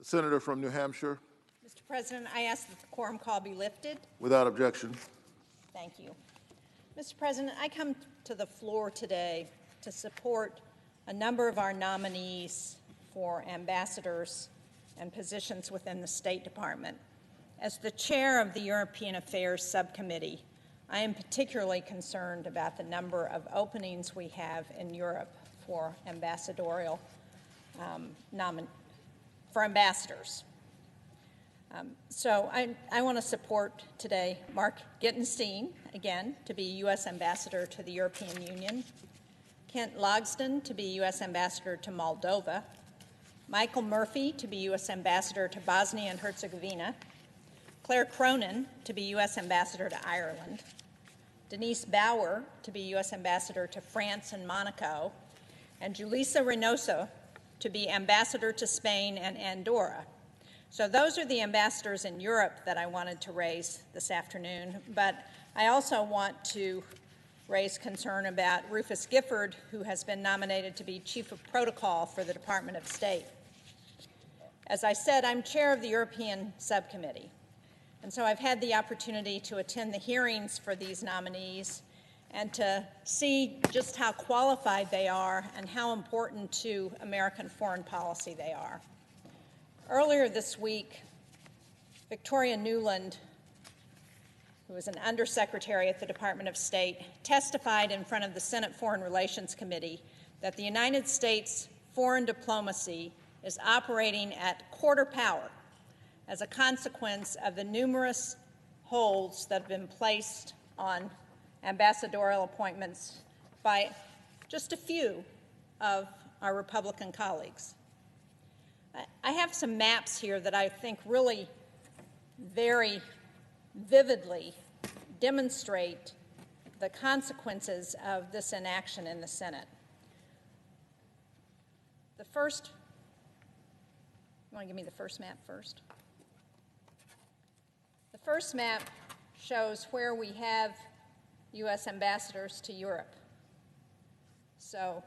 Senator from New Hampshire. Mr. President, I ask that the quorum call be lifted. Without objection. Thank you. Mr. President, I come to the floor today to support a number of our nominees for ambassadors and positions within the State Department. As the chair of the European Affairs Subcommittee, I am particularly concerned about the number of openings we have in Europe for ambassadorial for ambassadors. So I want to support today Mark Gittenstein, again, to be U.S. Ambassador to the European Union, Kent Logsdon to be U.S. Ambassador to Moldova, Michael Murphy to be U.S. Ambassador to Bosnia and Herzegovina, Claire Cronin to be U.S. Ambassador to Ireland, Denise Bauer to be U.S. Ambassador to France and Monaco, and Julissa Reynoso to be Ambassador to Spain and Andorra. So those are the ambassadors in Europe that I wanted to raise this afternoon, but I also want to raise concern about Rufus Gifford, who has been nominated to be Chief of Protocol for the Department of State. As I said, I'm chair of the European Subcommittee, and so I've had the opportunity to attend the hearings for these nominees and to see just how qualified they are and how important to American foreign policy they are. Earlier this week, Victoria Nuland, who is an undersecretary at the Department of State, testified in front of the Senate Foreign Relations Committee that the United States foreign diplomacy is operating at quarter power as a consequence of the numerous holds that have been placed on ambassadorial appointments by just a few of our Republican colleagues. I have some maps here that I think really very vividly demonstrate the consequences of this inaction in the Senate. The first, you want to give me the first map first? The first map shows where we have U.S. ambassadors to Europe. So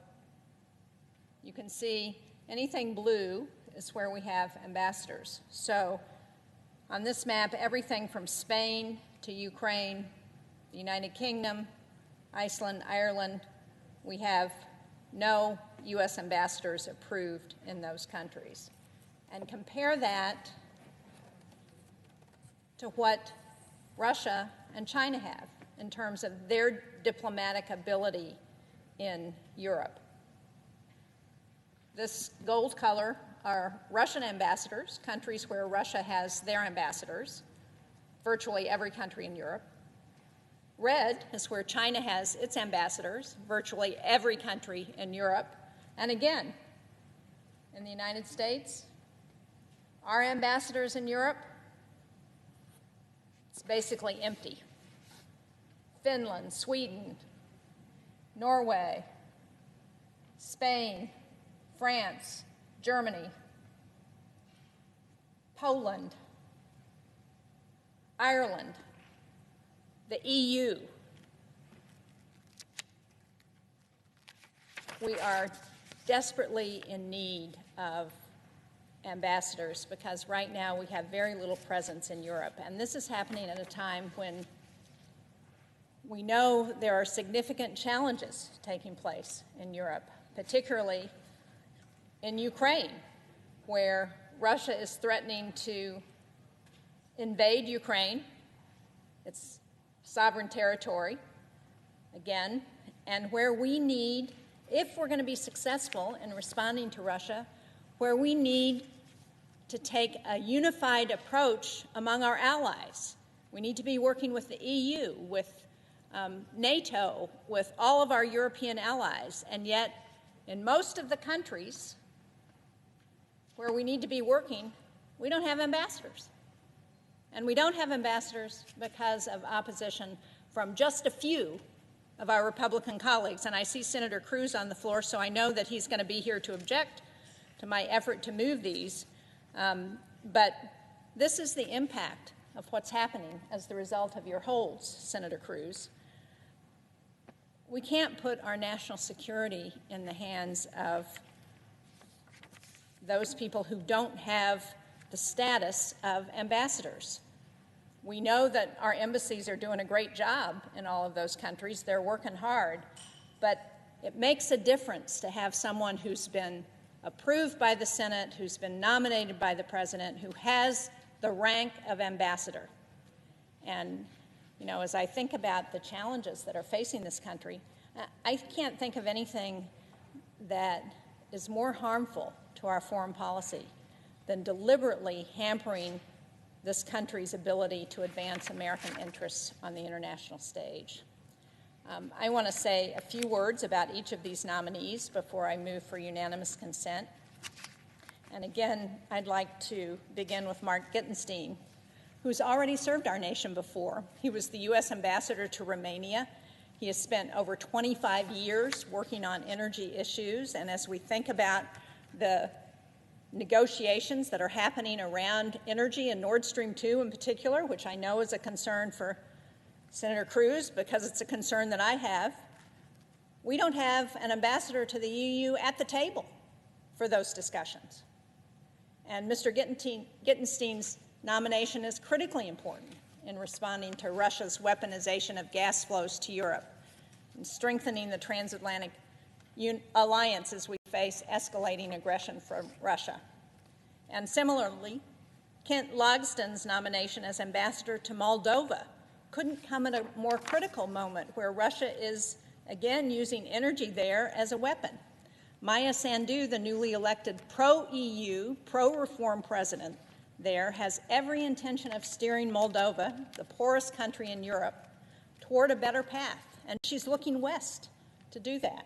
you can see anything blue is where we have ambassadors. So on this map, everything from Spain to Ukraine, the United Kingdom, Iceland, Ireland, we have no U.S. ambassadors approved in those countries. And compare that to what Russia and China have in terms of their diplomatic ability in Europe. This gold color are Russian ambassadors, countries where Russia has their ambassadors, virtually every country in Europe. Red is where China has its ambassadors, virtually every country in Europe. And again, in the United States, our ambassadors in Europe, it's basically empty. Finland, Sweden, Norway, Spain, France, Germany, Poland, Ireland, the EU. We are desperately in need of ambassadors because right now we have very little presence in Europe. And this is happening at a time when we know there are significant challenges taking place in Europe, particularly in Ukraine, where Russia is threatening to invade Ukraine, its sovereign territory, again, and where we need, if we're going to be successful in responding to Russia, where we need to take a unified approach among our allies. We need to be working with the EU, with NATO, with all of our European allies, and yet in most of the countries where we need to be working, we don't have ambassadors. And we don't have ambassadors because of opposition from just a few of our Republican colleagues. And I see Senator Cruz on the floor, so I know that he's going to be here to object to my effort to move these. But this is the impact of what's happening as the result of your holds, Senator Cruz. We can't put our national security in the hands of those people who don't have the status of ambassadors. We know that our embassies are doing a great job in all of those countries. They're working hard, but it makes a difference to have someone who's been approved by the Senate, who's been nominated by the President, who has the rank of ambassador. And, you know, as I think about the challenges that are facing this country, I can't think of anything that is more harmful to our foreign policy than deliberately hampering this country's ability to advance American interests on the international stage. I want to say a few words about each of these nominees before I move for unanimous consent. And again, I'd like to begin with Mark Gittenstein, who's already served our nation before. He was the U.S. ambassador to Romania. He has spent over 25 years working on energy issues, and as we think about the negotiations that are happening around energy and Nord Stream 2 in particular, which I know is a concern for Senator Cruz because it's a concern that I have, we don't have an ambassador to the EU at the table for those discussions. And Mr. Gittenstein's nomination is critically important in responding to Russia's weaponization of gas flows to Europe and strengthening the transatlantic alliance as we face escalating aggression from Russia. And similarly, Kent Logsdon's nomination as ambassador to Moldova couldn't come at a more critical moment where Russia is again using energy there as a weapon. Maya Sandu, the newly elected pro-EU, pro-reform president there, has every intention of steering Moldova, the poorest country in Europe, toward a better path, and she's looking west to do that.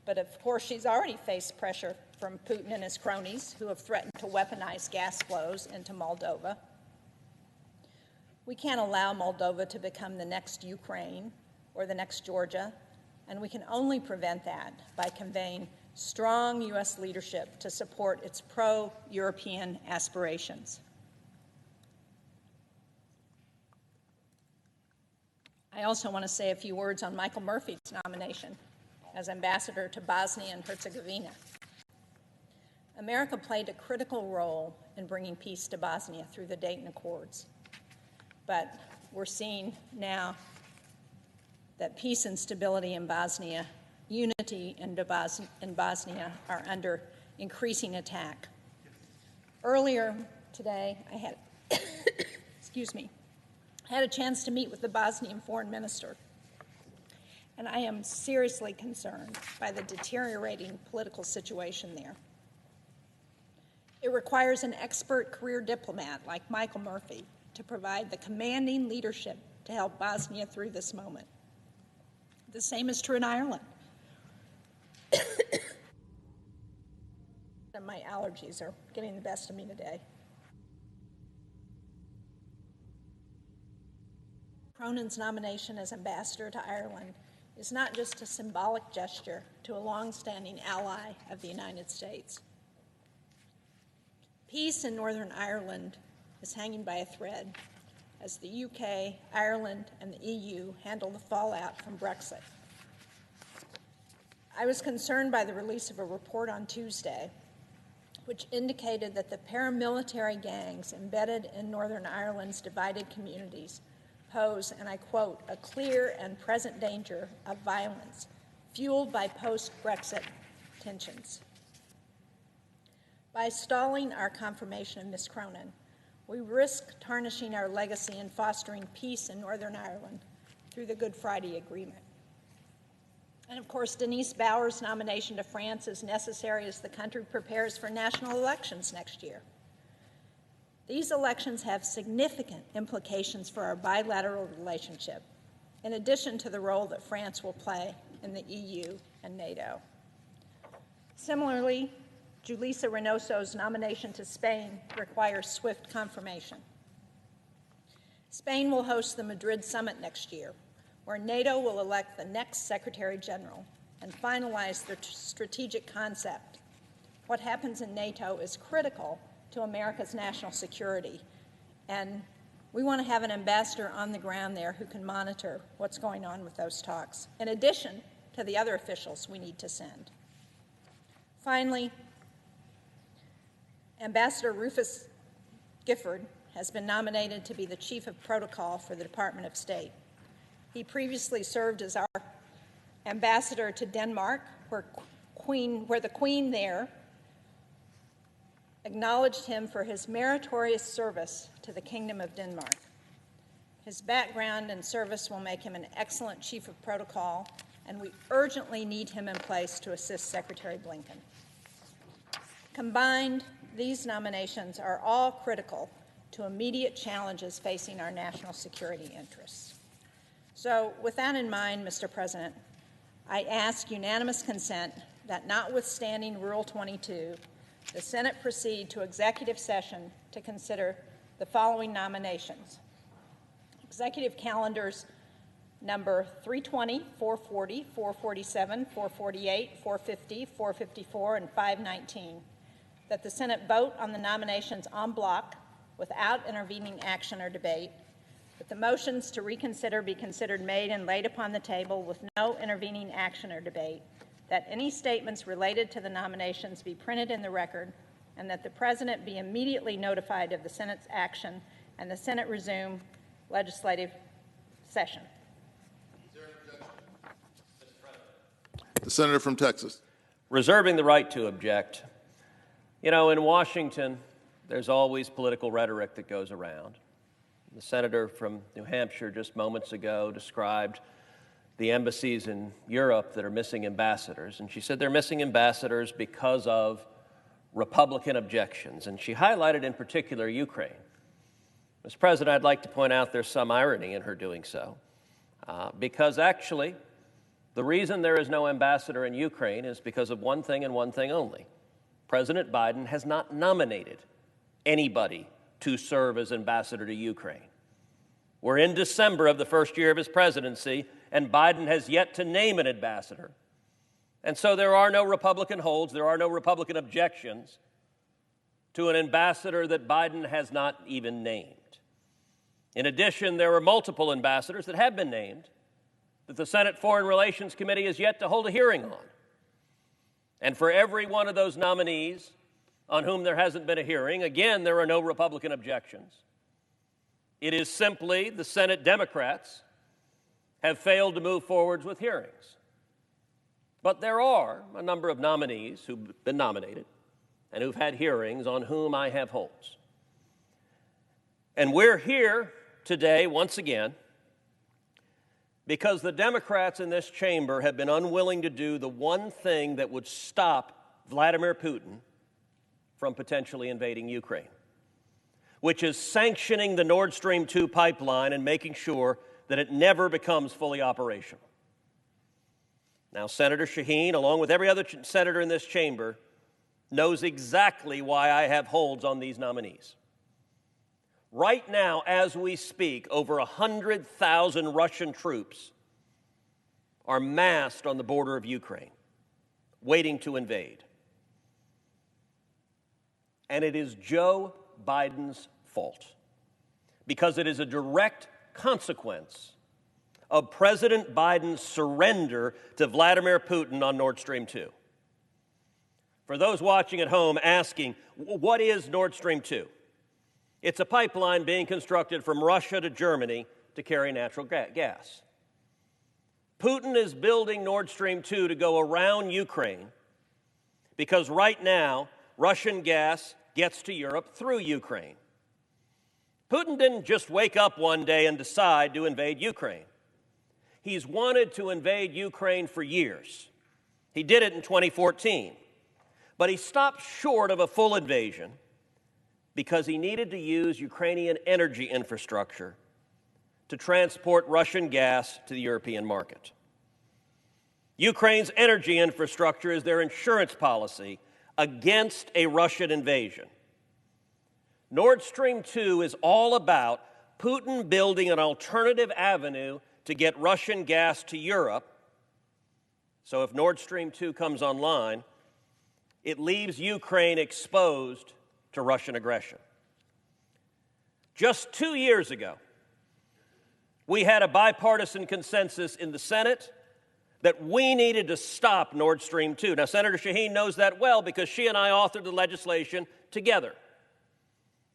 But of course, she's already faced pressure from Putin and his cronies who have threatened to weaponize gas flows into Moldova. We can't allow Moldova to become the next Ukraine or the next Georgia, and we can only prevent that by conveying strong U.S. leadership to support its pro-European aspirations. I also want to say a few words on Michael Murphy's nomination as ambassador to Bosnia and Herzegovina. America played a critical role in bringing peace to Bosnia through the Dayton Accords. But we're seeing now that peace and stability in Bosnia, unity in Bosnia are under increasing attack. Earlier today, I had, I had a chance to meet with the Bosnian foreign minister, and I am seriously concerned by the deteriorating political situation there. It requires an expert career diplomat like Michael Murphy to provide the commanding leadership to help Bosnia through this moment. The same is true in Ireland. And my allergies are getting the best of me today. Cronin's nomination as ambassador to Ireland is not just a symbolic gesture to a long-standing ally of the United States. Peace in Northern Ireland is hanging by a thread as the UK, Ireland, and the EU handle the fallout from Brexit. I was concerned by the release of a report on Tuesday which indicated that the paramilitary gangs embedded in Northern Ireland's divided communities pose, and I quote, a clear and present danger of violence fueled by post-Brexit tensions. By stalling our confirmation of Ms. Cronin, we risk tarnishing our legacy in fostering peace in Northern Ireland through the Good Friday Agreement. And of course, Denise Bauer's nomination to France is necessary as the country prepares for national elections next year. These elections have significant implications for our bilateral relationship, in addition to the role that France will play in the EU and NATO. Similarly, Julissa Reynoso's nomination to Spain requires swift confirmation. Spain will host the Madrid summit next year, where NATO will elect the next Secretary General and finalize the strategic concept. What happens in NATO is critical to America's national security, and we want to have an ambassador on the ground there who can monitor what's going on with those talks, in addition to the other officials we need to send. Finally, Ambassador Rufus Gifford has been nominated to be the Chief of Protocol for the Department of State. He previously served as our ambassador to Denmark, where the Queen there acknowledged him for his meritorious service to the Kingdom of Denmark. His background and service will make him an excellent Chief of Protocol, and we urgently need him in place to assist Secretary Blinken. Combined, these nominations are all critical to immediate challenges facing our national security interests. So, with that in mind, Mr. President, I ask unanimous consent that, notwithstanding Rule 22, the Senate proceed to executive session to consider the following nominations. Executive calendars number 320, 440, 447, 448, 450, 454, and 519. That the Senate vote on the nominations en bloc without intervening action or debate. That the motions to reconsider be considered made and laid upon the table with no intervening action or debate. That any statements related to the nominations be printed in the record, and that the President be immediately notified of the Senate's action and the Senate resume legislative session. Is there an objection? Mr. President. The senator from Texas. Reserving the right to object. You know, in Washington, there's always political rhetoric that goes around. The senator from New Hampshire just moments ago described the embassies in Europe that are missing ambassadors, and she said they're missing ambassadors because of Republican objections, and she highlighted in particular Ukraine. Mr. President, I'd like to point out there's some irony in her doing so, because actually the reason there is no ambassador in Ukraine is because of one thing and one thing only. President Biden has not nominated anybody to serve as ambassador to Ukraine. We're in December of the first year of his presidency, and Biden has yet to name an ambassador. And so there are no Republican holds, there are no Republican objections to an ambassador that Biden has not even named. In addition, there are multiple ambassadors that have been named that the Senate Foreign Relations Committee has yet to hold a hearing on. And for every one of those nominees on whom there hasn't been a hearing, again, there are no Republican objections. It is simply the Senate Democrats have failed to move forward with hearings. But there are a number of nominees who've been nominated and who've had hearings on whom I have holds. And we're here today, once again, because the Democrats in this chamber have been unwilling to do the one thing that would stop Vladimir Putin from potentially invading Ukraine, which is sanctioning the Nord Stream 2 pipeline and making sure that it never becomes fully operational. Now, Senator Shaheen, along with every other senator in this chamber, knows exactly why I have holds on these nominees. Right now, as we speak, over 100,000 Russian troops are massed on the border of Ukraine, waiting to invade. And it is Joe Biden's fault, because it is a direct consequence of President Biden's surrender to Vladimir Putin on Nord Stream 2. For those watching at home asking, what is Nord Stream 2? It's a pipeline being constructed from Russia to Germany to carry natural gas. Putin is building Nord Stream 2 to go around Ukraine because right now Russian gas gets to Europe through Ukraine. Putin didn't just wake up one day and decide to invade Ukraine. He's wanted to invade Ukraine for years. He did it in 2014, but he stopped short of a full invasion because he needed to use Ukrainian energy infrastructure to transport Russian gas to the European market. Ukraine's energy infrastructure is their insurance policy against a Russian invasion. Nord Stream 2 is all about Putin building an alternative avenue to get Russian gas to Europe. So if Nord Stream 2 comes online, it leaves Ukraine exposed to Russian aggression. Just 2 years ago, we had a bipartisan consensus in the Senate that we needed to stop Nord Stream 2. Now, Senator Shaheen knows that well because she and I authored the legislation together.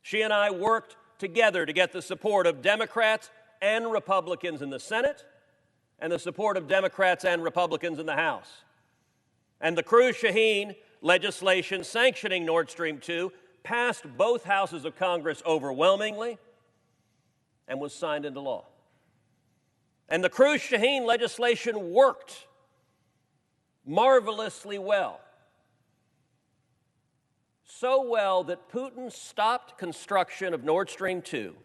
She and I worked together to get the support of Democrats and Republicans in the Senate and the support of Democrats and Republicans in the House. And the Cruz-Shaheen legislation sanctioning Nord Stream 2 passed both houses of Congress overwhelmingly and was signed into law. And the Cruz-Shaheen legislation worked marvelously well. So well that Putin stopped construction of Nord Stream 2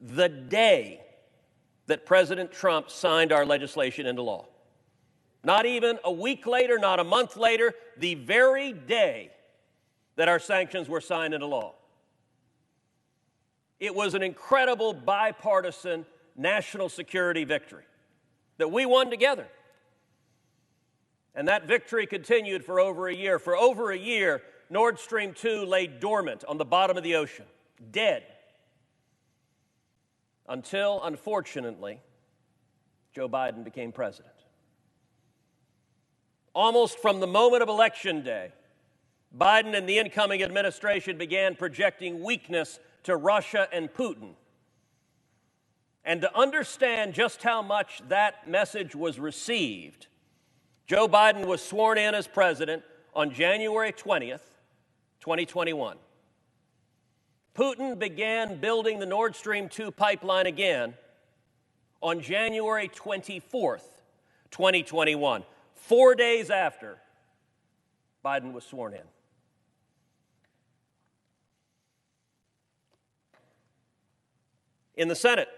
the day that President Trump signed our legislation into law. Not even a week later, not a month later, the very day that our sanctions were signed into law. It was an incredible bipartisan national security victory that we won together. And that victory continued for over a year. For over a year, Nord Stream 2 lay dormant on the bottom of the ocean, dead, until, unfortunately, Joe Biden became president. Almost from the moment of Election Day, Biden and the incoming administration began projecting weakness to Russia and Putin. And to understand just how much that message was received, Joe Biden was sworn in as president on January 20th, 2021. Putin began building the Nord Stream 2 pipeline again on January 24th, 2021, 4 days after Biden was sworn in. In the Senate,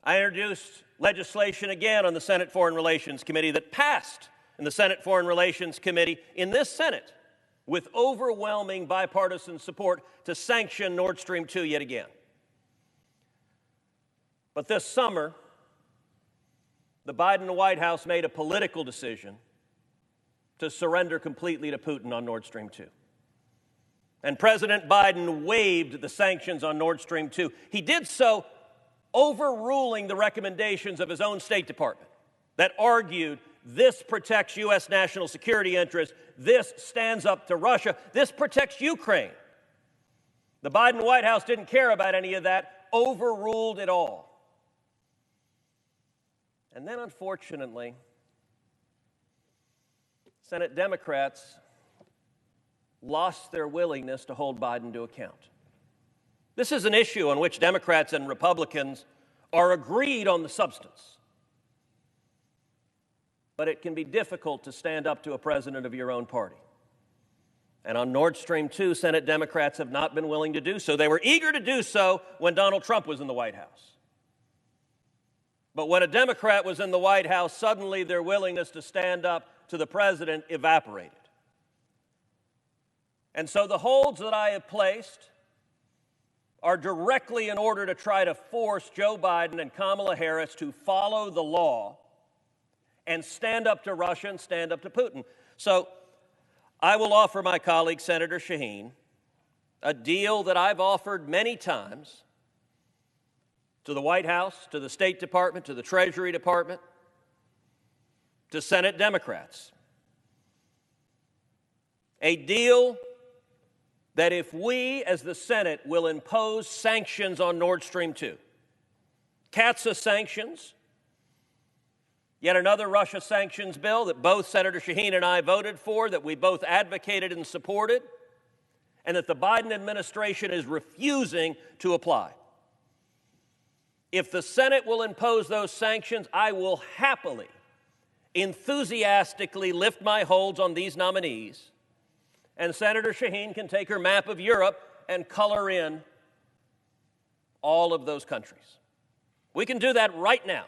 I introduced legislation again on the Senate Foreign Relations Committee that passed in the Senate Foreign Relations Committee in this Senate with overwhelming bipartisan support to sanction Nord Stream 2 yet again. But this summer, the Biden White House made a political decision to surrender completely to Putin on Nord Stream 2. And President Biden waived the sanctions on Nord Stream 2. He did so overruling the recommendations of his own State Department that argued this protects U.S. national security interests, this stands up to Russia, this protects Ukraine. The Biden White House didn't care about any of that, overruled it all. And then, unfortunately, Senate Democrats lost their willingness to hold Biden to account. This is an issue on which Democrats and Republicans are agreed on the substance. But it can be difficult to stand up to a president of your own party. And on Nord Stream 2, Senate Democrats have not been willing to do so. They were eager to do so when Donald Trump was in the White House. But when a Democrat was in the White House, suddenly their willingness to stand up to the president evaporated. And so the holds that I have placed are directly in order to try to force Joe Biden and Kamala Harris to follow the law and stand up to Russia and stand up to Putin. So I will offer my colleague, Senator Shaheen, a deal that I've offered many times to the White House, to the State Department, to the Treasury Department, to Senate Democrats. A deal that if we, as the Senate, will impose sanctions on Nord Stream 2, CAATSA sanctions, yet another Russia sanctions bill that both Senator Shaheen and I voted for, that we both advocated and supported, and that the Biden administration is refusing to apply. If the Senate will impose those sanctions, I will happily, enthusiastically lift my holds on these nominees, and Senator Shaheen can take her map of Europe and color in all of those countries. We can do that right now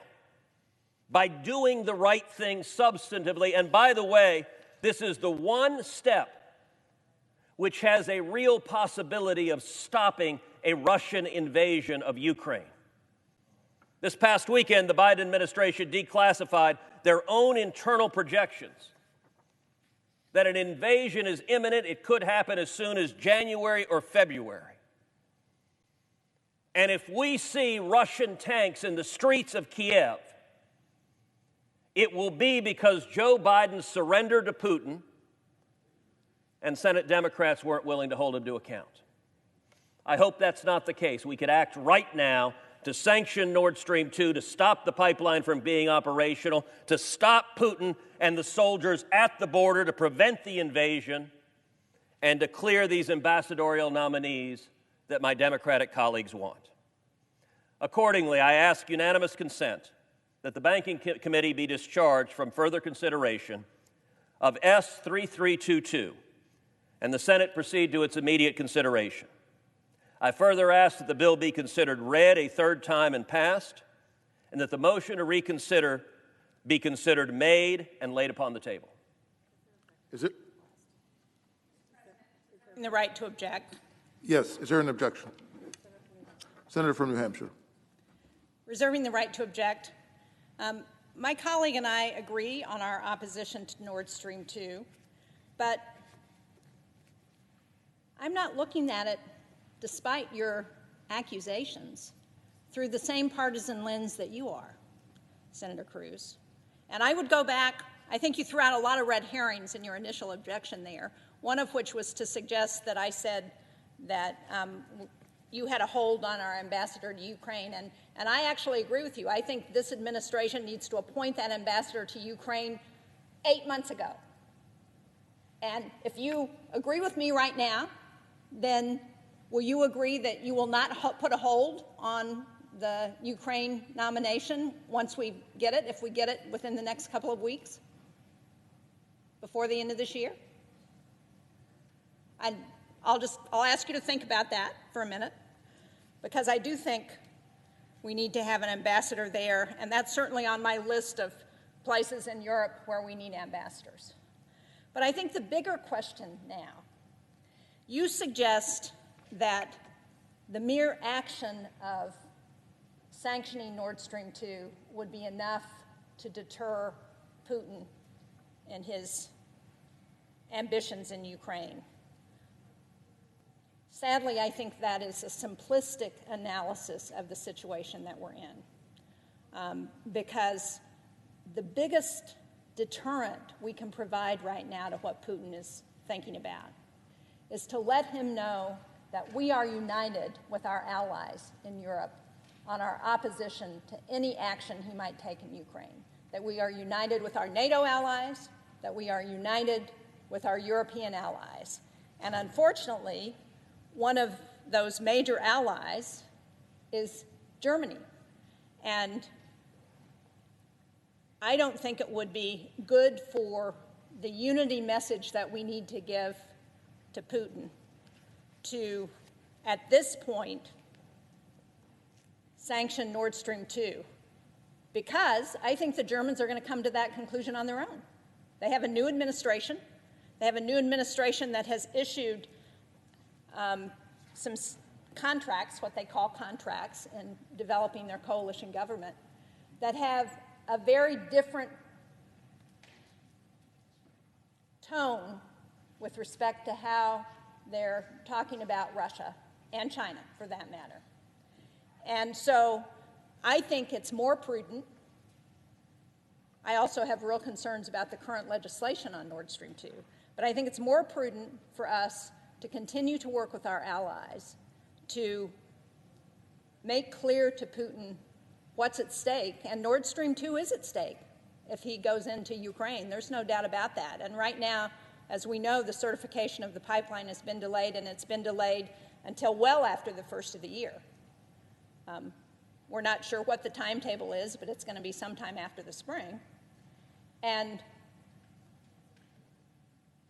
by doing the right thing substantively. And by the way, this is the one step which has a real possibility of stopping a Russian invasion of Ukraine. This past weekend, the Biden administration declassified their own internal projections that an invasion is imminent. It could happen as soon as January or February. And if we see Russian tanks in the streets of Kiev, it will be because Joe Biden surrendered to Putin and Senate Democrats weren't willing to hold him to account. I hope that's not the case. We could act right now to sanction Nord Stream 2, to stop the pipeline from being operational, to stop Putin and the soldiers at the border, to prevent the invasion, and to clear these ambassadorial nominees that my Democratic colleagues want. Accordingly, I ask unanimous consent that the Banking Committee be discharged from further consideration of S 3322 and the Senate proceed to its immediate consideration. I further ask that the bill be considered read a third time and passed, and that the motion to reconsider be considered made and laid upon the table. Is it? The right to object. Yes. Is there an objection? Senator from New Hampshire. Reserving the right to object. My colleague and I agree on our opposition to Nord Stream 2, but I'm not looking at it, despite your accusations, through the same partisan lens that you are, Senator Cruz. And I would go back, I think you threw out a lot of red herrings in your initial objection there, one of which was to suggest that I said that you had a hold on our ambassador to Ukraine, and I actually agree with you. I think this administration needs to appoint that ambassador to Ukraine 8 months ago. And if you agree with me right now, then will you agree that you will not put a hold on the Ukraine nomination once we get it, if we get it within the next couple of weeks, before the end of this year? I'll ask you to think about that for a minute, because I do think we need to have an ambassador there, and that's certainly on my list of places in Europe where we need ambassadors. But I think the bigger question now, you suggest that the mere action of sanctioning Nord Stream 2 would be enough to deter Putin and his ambitions in Ukraine. Sadly, I think that is a simplistic analysis of the situation that we're in, because the biggest deterrent we can provide right now to what Putin is thinking about is to let him know that we are united with our allies in Europe on our opposition to any action he might take in Ukraine, that we are united with our NATO allies, that we are united with our European allies. And unfortunately, one of those major allies is Germany. And I don't think it would be good for the unity message that we need to give to Putin to, at this point, sanction Nord Stream 2, because I think the Germans are going to come to that conclusion on their own. They have a new administration. They have a new administration that has issued some contracts, what they call contracts, in developing their coalition government, that have a very different tone with respect to how they're talking about Russia and China, for that matter. And so I think it's more prudent. I also have real concerns about the current legislation on Nord Stream 2, but I think it's more prudent for us to continue to work with our allies to make clear to Putin what's at stake. And Nord Stream 2 is at stake if he goes into Ukraine. There's no doubt about that. And right now, as we know, the certification of the pipeline has been delayed, and it's been delayed until well after the first of the year. We're not sure what the timetable is, but it's going to be sometime after the spring. And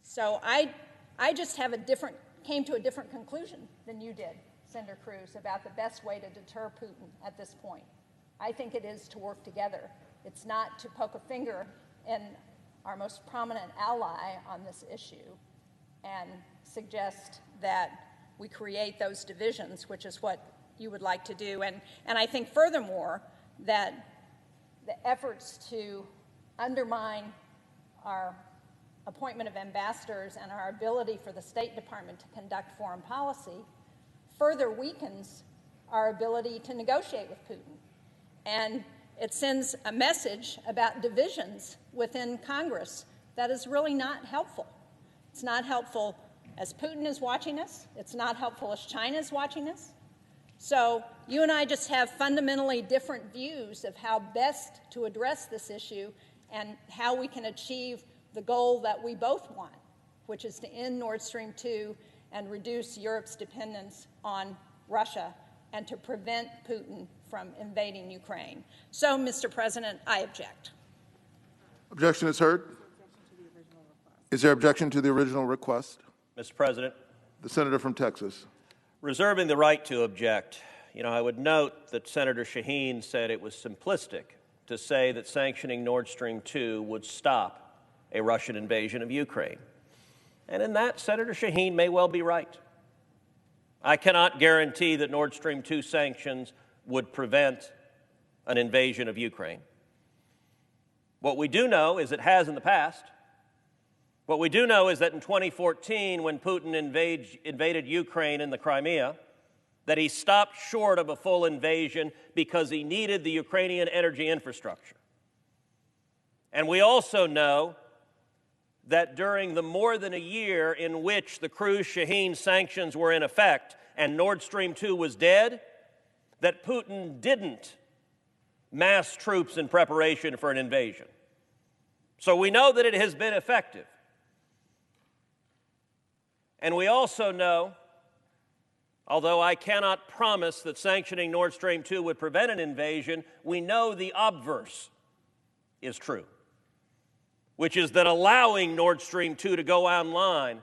so I just have came to a different conclusion than you did, Senator Cruz, about the best way to deter Putin at this point. I think it is to work together. It's not to poke a finger in our most prominent ally on this issue and suggest that we create those divisions, which is what you would like to do. And I think furthermore that the efforts to undermine our appointment of ambassadors and our ability for the State Department to conduct foreign policy further weakens our ability to negotiate with Putin. And it sends a message about divisions within Congress that is really not helpful. It's not helpful as Putin is watching us. It's not helpful as China is watching us. So you and I just have fundamentally different views of how best to address this issue and how we can achieve the goal that we both want, which is to end Nord Stream 2 and reduce Europe's dependence on Russia and to prevent Putin from invading Ukraine. So, Mr. President, I object. Objection is heard. Is there objection to the original request? Mr. President, The senator from Texas. reserving the right to object, I would note that Senator Shaheen said it was simplistic to say that sanctioning Nord Stream 2 would stop a Russian invasion of Ukraine. And in that, Senator Shaheen may well be right. I cannot guarantee that Nord Stream 2 sanctions would prevent an invasion of Ukraine. What we do know is it has in the past. What we do know is that in 2014, when Putin invaded Ukraine in the Crimea, that he stopped short of a full invasion because he needed the Ukrainian energy infrastructure. And we also know that during the more than a year in which the Cruz Shaheen sanctions were in effect and Nord Stream 2 was dead, that Putin didn't mass troops in preparation for an invasion. So we know that it has been effective. And we also know, although I cannot promise that sanctioning Nord Stream 2 would prevent an invasion, we know the obverse is true, which is that allowing Nord Stream 2 to go online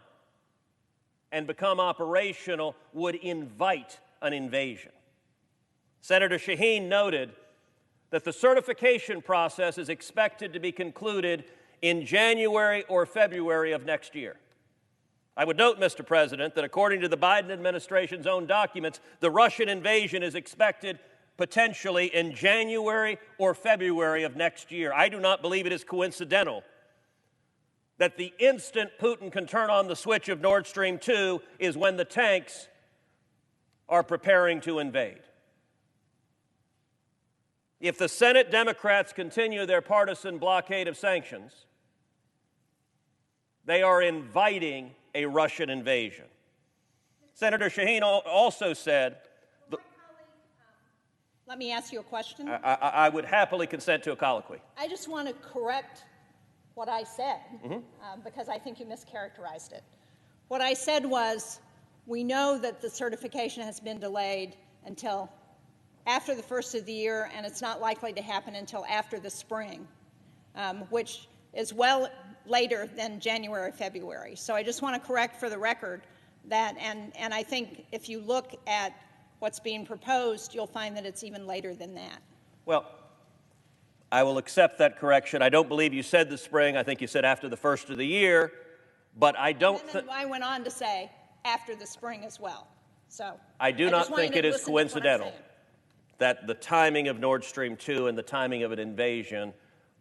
and become operational would invite an invasion. Senator Shaheen noted that the certification process is expected to be concluded in January or February of next year. I would note, Mr. President, that according to the Biden administration's own documents, the Russian invasion is expected potentially in January or February of next year. I do not believe it is coincidental that the instant Putin can turn on the switch of Nord Stream 2 is when the tanks are preparing to invade. If the Senate Democrats continue their partisan blockade of sanctions, they are inviting a Russian invasion. Senator Shaheen also said... Let me ask you a question. I would happily consent to a colloquy. I just want to correct what I said, because I think you mischaracterized it. What I said was, we know that the certification has been delayed until after the first of the year, and it's not likely to happen until after the spring, which is well later than January, February. So I just want to correct for the record that, and I think if you look at what's being proposed, you'll find that it's even later than that. Well, I will accept that correction. I don't believe you said the spring. I think you said after the first of the year, but I don't think... I went on to say after the spring as well. So I do not think it is coincidental that the timing of Nord Stream 2 and the timing of an invasion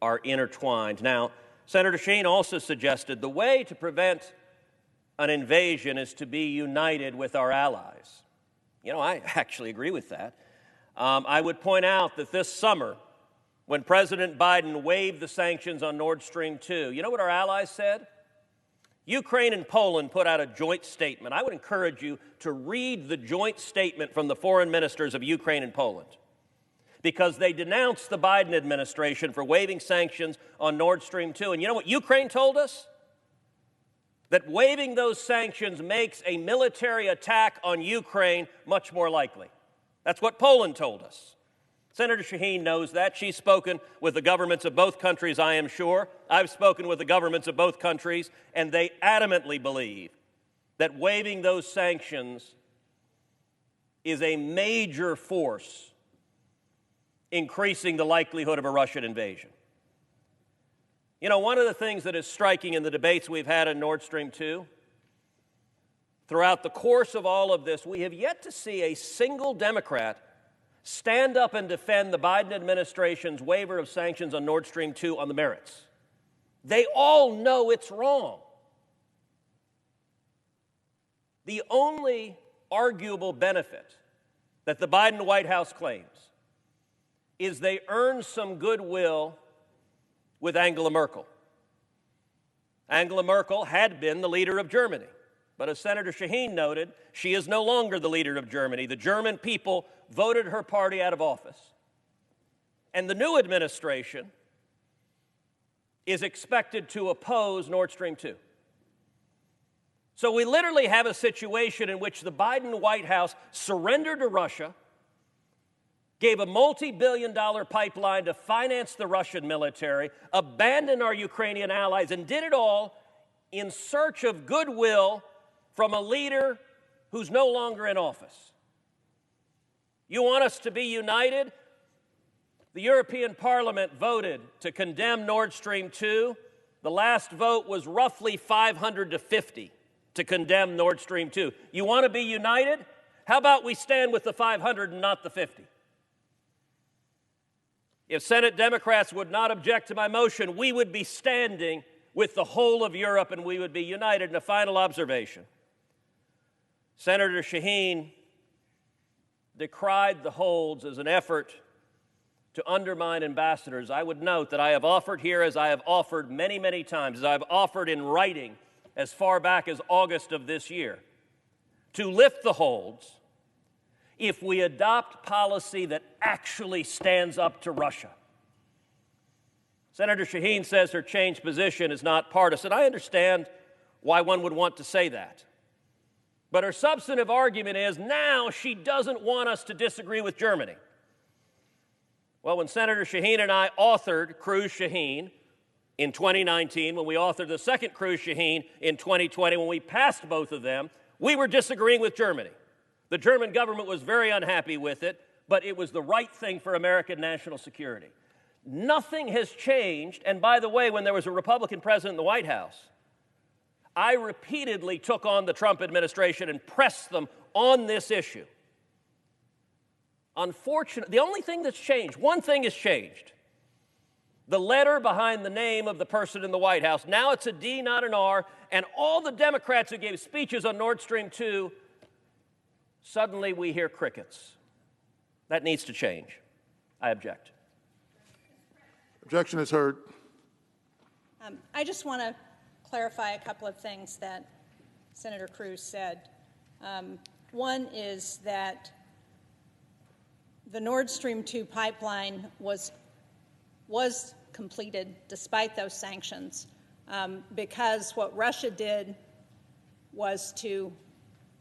are intertwined. Now, Senator Shaheen also suggested the way to prevent an invasion is to be united with our allies. I actually agree with that. I would point out that this summer, when President Biden waived the sanctions on Nord Stream 2, you know what our allies said? Ukraine and Poland put out a joint statement. I would encourage you to read the joint statement from the foreign ministers of Ukraine and Poland, because they denounced the Biden administration for waiving sanctions on Nord Stream 2. And you know what Ukraine told us? That waiving those sanctions makes a military attack on Ukraine much more likely. That's what Poland told us. Senator Shaheen knows that. She's spoken with the governments of both countries, I am sure. I've spoken with the governments of both countries, and they adamantly believe that waiving those sanctions is a major force increasing the likelihood of a Russian invasion. One of the things that is striking in the debates we've had on Nord Stream 2, throughout the course of all of this, we have yet to see a single Democrat stand up and defend the Biden administration's waiver of sanctions on Nord Stream 2 on the merits. They all know it's wrong. The only arguable benefit that the Biden White House claims is they earned some goodwill with Angela Merkel. Angela Merkel had been the leader of Germany, But as Senator Shaheen noted, she is no longer the leader of Germany. The German people voted her party out of office. And the new administration is expected to oppose Nord Stream 2. So we literally have a situation in which the Biden White House surrendered to Russia, gave a multi-billion-dollar pipeline to finance the Russian military, abandoned our Ukrainian allies, and did it all in search of goodwill from a leader who's no longer in office. You want us to be united? The European Parliament voted to condemn Nord Stream 2. The last vote was roughly 500 to 50 to condemn Nord Stream 2. You want to be united? How about we stand with the 500 and not the 50? If Senate Democrats would not object to my motion, we would be standing with the whole of Europe and we would be united. And a final observation. Senator Shaheen decried the holds as an effort to undermine ambassadors. I would note that I have offered here, as I have offered many, many times, as I have offered in writing as far back as August of this year, to lift the holds if we adopt policy that actually stands up to Russia. Senator Shaheen says her changed position is not partisan. I understand why one would want to say that. But her substantive argument is now she doesn't want us to disagree with Germany. Well, when Senator Shaheen and I authored Cruz Shaheen in 2019, when we authored the second Cruz Shaheen in 2020, when we passed both of them, we were disagreeing with Germany. The German government was very unhappy with it, but it was the right thing for American national security. Nothing has changed, and by the way, when there was a Republican president in the White House, I repeatedly took on the Trump administration and pressed them on this issue. Unfortunately, the only thing that's changed, one thing has changed. The letter behind the name of the person in the White House, now it's a D, not an R, and all the Democrats who gave speeches on Nord Stream 2, suddenly we hear crickets. That needs to change. I object. Objection is heard. I just want to clarify a couple of things that Senator Cruz said. One is that the Nord Stream 2 pipeline was completed despite those sanctions because what Russia did was to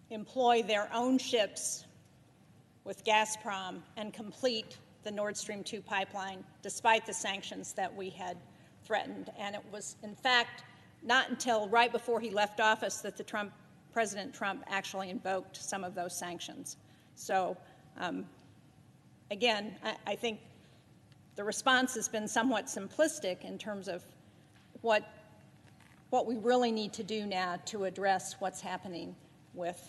employ their own ships with Gazprom and complete the Nord Stream 2 pipeline despite the sanctions that we had threatened. And it was, in fact, not until right before he left office that President Trump actually invoked some of those sanctions. So, again, I think the response has been somewhat simplistic in terms of what we really need to do now to address what's happening with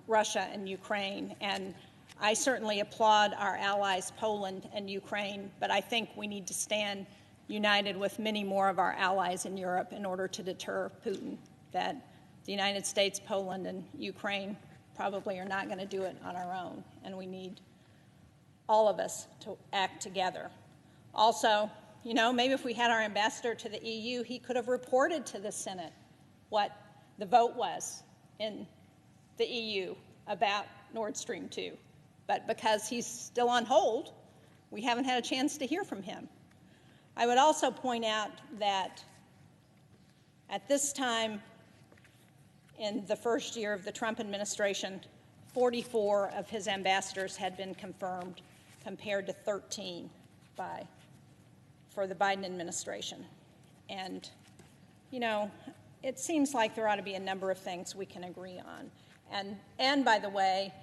Russia and Ukraine. And I certainly applaud our allies, Poland and Ukraine, but I think we need to stand united with many more of our allies in Europe in order to deter Putin, that the United States, Poland, and Ukraine probably are not going to do it on our own, and we need all of us to act together. Also, you know, maybe if we had our ambassador to the EU, he could have reported to the Senate what the vote was in the EU about Nord Stream 2. But because he's still on hold, we haven't had a chance to hear from him. I would also point out that at this time in the first year of the Trump administration, 44 of his ambassadors had been confirmed compared to 13 for the Biden administration. And, you know, it seems like there ought to be a number of things we can agree on. And by the way,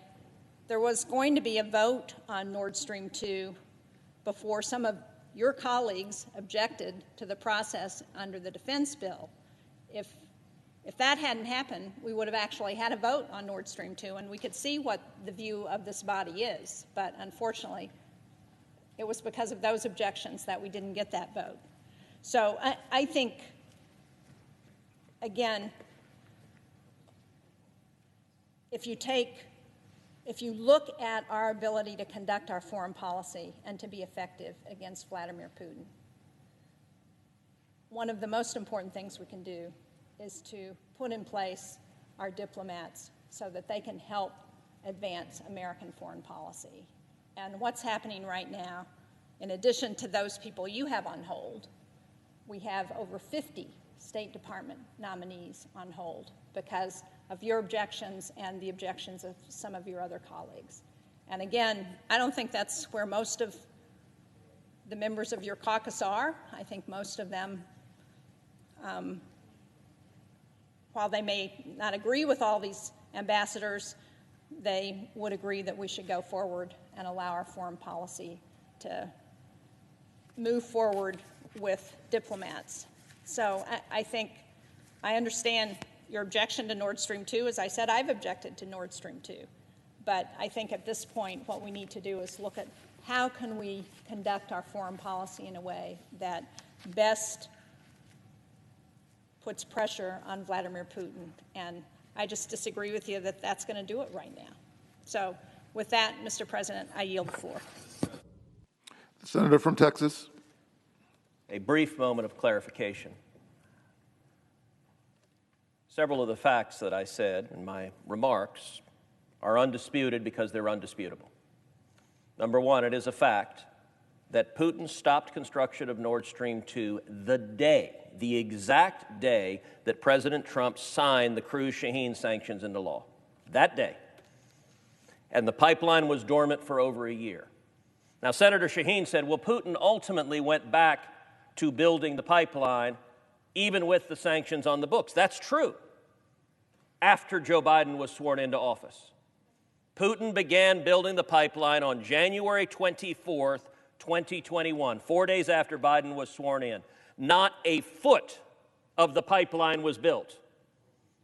there was going to be a vote on Nord Stream 2 before some of your colleagues objected to the process under the defense bill. If that hadn't happened, we would have actually had a vote on Nord Stream 2, and we could see what the view of this body is. But unfortunately, it was because of those objections that we didn't get that vote. So I think, again, if you look at our ability to conduct our foreign policy and to be effective against Vladimir Putin, one of the most important things we can do is to put in place our diplomats so that they can help advance American foreign policy. And what's happening right now, in addition to those people you have on hold, we have over 50 State Department nominees on hold because of your objections and the objections of some of your other colleagues. And again, I don't think that's where most of the members of your caucus are. I think most of them, while they may not agree with all these ambassadors, they would agree that we should go forward and allow our foreign policy to move forward with diplomats. So I think I understand your objection to Nord Stream 2. As I said, I've objected to Nord Stream 2. But I think at this point what we need to do is look at how can we conduct our foreign policy in a way that best puts pressure on Vladimir Putin. And I just disagree with you that that's going to do it right now. So with that, Mr. President, I yield the floor. The senator from Texas. A brief moment of clarification. Several of the facts that I said in my remarks are undisputed because they're undisputable. Number one, it is a fact that Putin stopped construction of Nord Stream 2 the exact day that President Trump signed the Cruz Shaheen sanctions into law. That day. And the pipeline was dormant for over a year. Now, Senator Shaheen said, well, Putin ultimately went back to building the pipeline, even with the sanctions on the books. That's true. After Joe Biden was sworn into office. Putin began building the pipeline on January 24th, 2021, 4 days after Biden was sworn in. Not a foot of the pipeline was built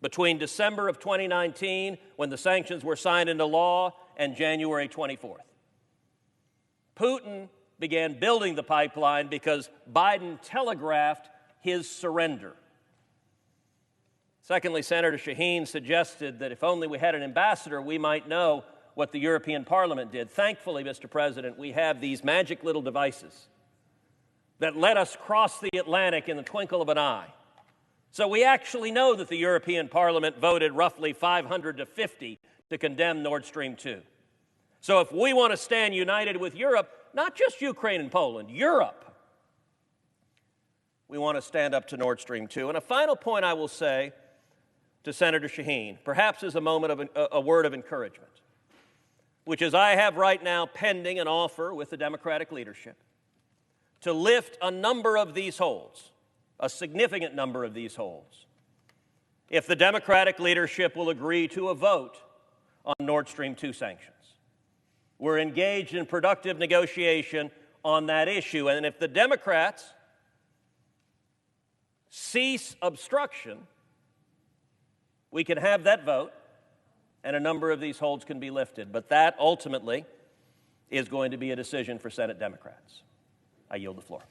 between December of 2019, when the sanctions were signed into law, and January 24th. Putin began building the pipeline because Biden telegraphed his surrender. Secondly, Senator Shaheen suggested that if only we had an ambassador, we might know what the European Parliament did. Thankfully, Mr. President, we have these magic little devices that let us cross the Atlantic in the twinkle of an eye. So we actually know that the European Parliament voted roughly 500 to 50 to condemn Nord Stream 2. So if we want to stand united with Europe, not just Ukraine and Poland, Europe, we want to stand up to Nord Stream 2. And a final point I will say to Senator Shaheen, perhaps as a moment of a word of encouragement, which is I have right now pending an offer with the Democratic leadership to lift a number of these holds, a significant number of these holds, if the Democratic leadership will agree to a vote on Nord Stream 2 sanctions. We're engaged in productive negotiation on that issue, and if the Democrats cease obstruction, we can have that vote, and a number of these holds can be lifted. But that ultimately is going to be a decision for Senate Democrats. I yield the floor.